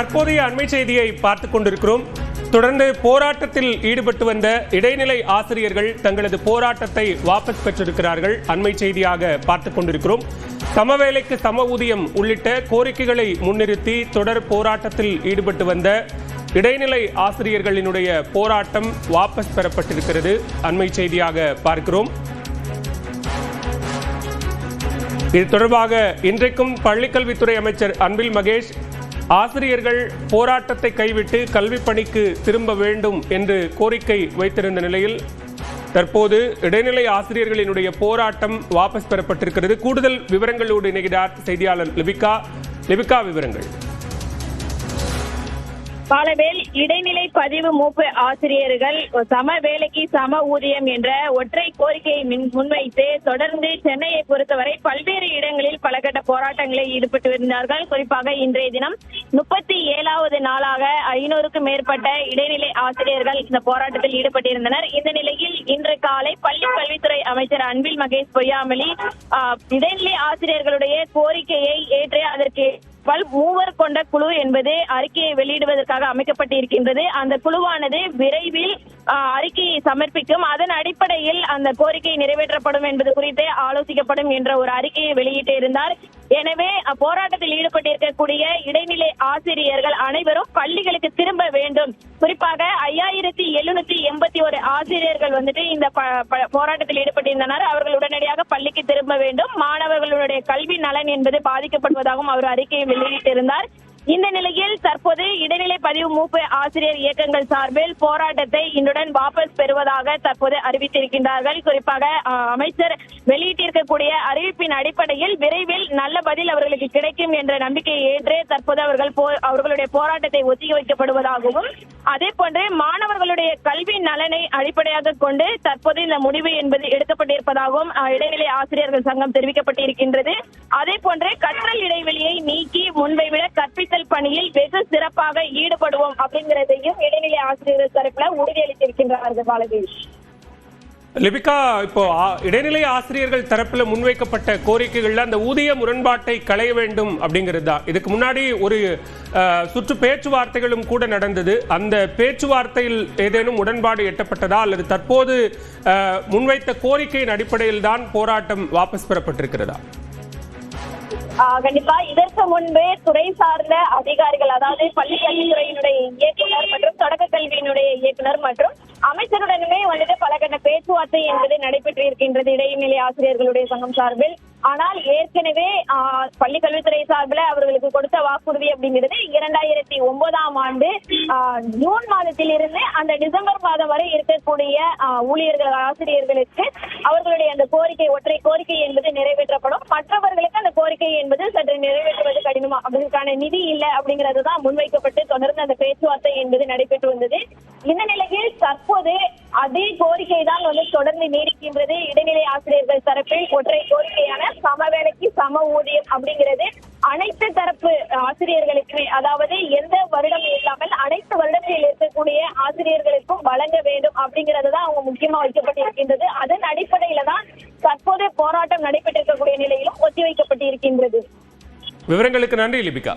தற்போதைய அண்மை செய்தியை பார்த்துக் கொண்டிருக்கிறோம். தொடர்ந்து போராட்டத்தில் ஈடுபட்டு வந்த இடைநிலை ஆசிரியர்கள் தங்களது போராட்டத்தை வாபஸ் பெற்றிருக்கிறார்கள். அண்மை செய்தியாக பார்த்துக் கொண்டிருக்கிறோம். சமவேளைக்கு சம ஊதியம் உள்ளிட்ட கோரிக்கைகளை முன்னிறுத்தி தொடர் போராட்டத்தில் ஈடுபட்டு வந்த இடைநிலை ஆசிரியர்களினுடைய போராட்டம் வாபஸ் பெறப்பட்டிருக்கிறது. அண்மை செய்தியாக பார்க்கிறோம். இது தொடர்பாக இன்றைக்கும் பள்ளிக்கல்வித்துறை அமைச்சர் அன்பில் மகேஷ் ஆசிரியர்கள் போராட்டத்தை கைவிட்டு கல்வி பணிக்கு திரும்ப வேண்டும் என்று கோரிக்கை வைத்திருந்த நிலையில் தற்போது இடைநிலை ஆசிரியர்களினுடைய போராட்டம் வாபஸ் பெறப்பட்டிருக்கிறது. கூடுதல் விவரங்களோடு இணைகிறார் செய்தியாளர் லிபிகா. விவரங்கள். பாலவேல், இடைநிலை பதிவு மூப்பு ஆசிரியர்கள் சம வேலைக்கு சம ஊதியம் என்ற ஒற்றை கோரிக்கையை முன்வைத்து தொடர்ந்து சென்னையை பொறுத்தவரை பல்வேறு இடங்களில் பல கட்ட போராட்டங்களில் ஈடுபட்டு வந்தார்கள். குறிப்பாக இன்றைய தினம் 37வது நாளாக 500க்கும் மேற்பட்ட இடைநிலை ஆசிரியர்கள் இந்த போராட்டத்தில் ஈடுபட்டிருந்தனர். இந்த நிலையில் இன்று காலை பள்ளி கல்வித்துறை அமைச்சர் அன்பில் மகேஷ் பொய்யாமொழி இடைநிலை ஆசிரியர்களுடைய கோரிக்கையை ஏற்று அதற்கு மூவர் கொண்ட குழு என்பது அறிக்கையை வெளியிடுவதற்காக அமைக்கப்பட்டிருக்கின்றது. அந்த குழுவானது விரைவில் அறிக்கையை சமர்ப்பிக்கும். அதன் அடிப்படையில் அந்த கோரிக்கை நிறைவேற்றப்படும் என்பது குறித்து ஆலோசிக்கப்படும் என்ற ஒரு அறிக்கையை வெளியிட்டிருந்தார். எனவே போராட்டத்தில் ஈடுபட்டிருக்கக்கூடிய இடைநிலை ஆசிரியர்கள் அனைவரும் பள்ளிகளுக்கு திரும்ப வேண்டும். குறிப்பாக 5781 ஆசிரியர்கள் இந்த போராட்டத்தில் ஈடுபட்டிருந்தனர். அவர்கள் உடனடியாக பள்ளிக்கு திரும்ப வேண்டும். மாணவர்களுடைய கல்வி நலன் என்பது பாதிக்கப்படுவதாகவும் அவர் அறிக்கையை வெளியிட்டிருந்தார். இந்த நிலையில் தற்போது இடைநிலை பதிவு மூப்பு ஆசிரியர் இயக்கங்கள் சார்பில் போராட்டத்தை இன்றுடன் வாபஸ் பெறுவதாக தற்போது அறிவித்திருக்கின்றார்கள். குறிப்பாக அமைச்சர் வெளியிட்டிருக்கக்கூடிய அறிவிப்பின் அடிப்படையில் விரைவில் நல்ல பதில் அவர்களுக்கு கிடைக்கும் என்ற நம்பிக்கையை ஏற்று தற்போது அவர்களுடைய போராட்டத்தை ஒத்தி வைக்கப்படுவதாகவும், அதே போன்று மாணவர்களுடைய கல்வி நலனை அடிப்படையாக கொண்டு தற்போது இந்த முடிவு என்பது எடுக்கப்பட்டிருப்பதாகவும் இடைநிலை ஆசிரியர்கள் சங்கம் தெரிவிக்கப்பட்டிருக்கின்றது. அதே போன்று கற்றல் இடைவெளியை நீக்கி முன்பை விட கற்பித்தல் பணியில் வெகு சிறப்பாக ஈடுபடுவோம் அப்படிங்கிறதையும் இடைநிலை ஆசிரியர்கள் தரப்புல உறுதியளித்திருக்கின்றார்கள். பாலகேஷ், லிபிகா, இப்போ இடைநிலை ஆசிரியர்கள் தரப்புல முன்வைக்கப்பட்ட கோரிக்கைகள்ல அந்த ஊதிய முரண்பாட்டை களைய வேண்டும் அப்படிங்கிறது தான். இதுக்கு முன்னாடி ஒரு சுற்று பேச்சுவார்த்தைகளும் கூட நடந்தது. அந்த பேச்சுவார்த்தையில் ஏதேனும் உடன்பாடு எட்டப்பட்டதா அல்லது தற்போது முன்வைத்த கோரிக்கையின் அடிப்படையில் தான் போராட்டம் வாபஸ் பெறப்பட்டிருக்கிறதா? கண்டிப்பா இதற்கு முன்பு துறை சார்ந்த அதிகாரிகள், அதாவது பள்ளி கல்வித்துறையினுடைய இயக்குனர் மற்றும் தொடக்க கல்வியினுடைய இயக்குனர் மற்றும் அமைச்சருடனுமே பல கட்ட பேச்சுவார்த்தை என்பது நடைபெற்று இருக்கின்றது இடைநிலை ஆசிரியர்களுடைய சங்கம் சார்பில். ஆனால் ஏற்கனவே பள்ளி கல்வித்துறை சார்பில் அவர்களுக்கு கொடுத்த வாக்குறுதி அப்படிங்கிறது 2009ஆம் ஆண்டு ஜூன் மாதத்தில் இருந்து அந்த டிசம்பர் மாதம் வரை இருக்கக்கூடிய ஊழியர்கள் ஆசிரியர்களுக்கு அவர்களுடைய அந்த கோரிக்கை, ஒற்றை கோரிக்கை என்பது நிறைவேற்றப்படும். மற்றவர்களுக்கு அந்த கோரிக்கை என்பது சற்று நிறைவேற்றுவது கடினமா, அதற்கான நிதி இல்லை அப்படிங்கிறது தான் முன்வைக்கப்பட்டு தொடர்ந்து அந்த பேச்சுவார்த்தை என்பது நடைபெற்று வந்தது. இந்த நிலையில் தற்போது அதே கோரிக்கை தான் தொடர்ந்து நீடிக்கின்றது. இடைநிலை ஆசிரியர்கள் தரப்பில் ஒற்றை கோரிக்கையான சம வேலைக்கு சம ஊதியம் அப்படிங்கிறது அனைத்து தரப்பு ஆசிரியர்களுக்குமே, அதாவது எந்த வருடம் இல்லாமல் அனைத்து வருடங்களில் இருக்கக்கூடிய ஆசிரியர்களுக்கும் வழங்க வேண்டும் அப்படிங்கிறது தான் அவங்க முக்கியமா வைக்கப்பட்டிருக்கின்றது. அதன் அடிப்படையில தான் தற்போது போராட்டம் நடைபெற்றிருக்கக்கூடிய நிலையிலும் ஒத்திவைக்கப்பட்டிருக்கின்றது. விவரங்களுக்கு நன்றி லிபிகா.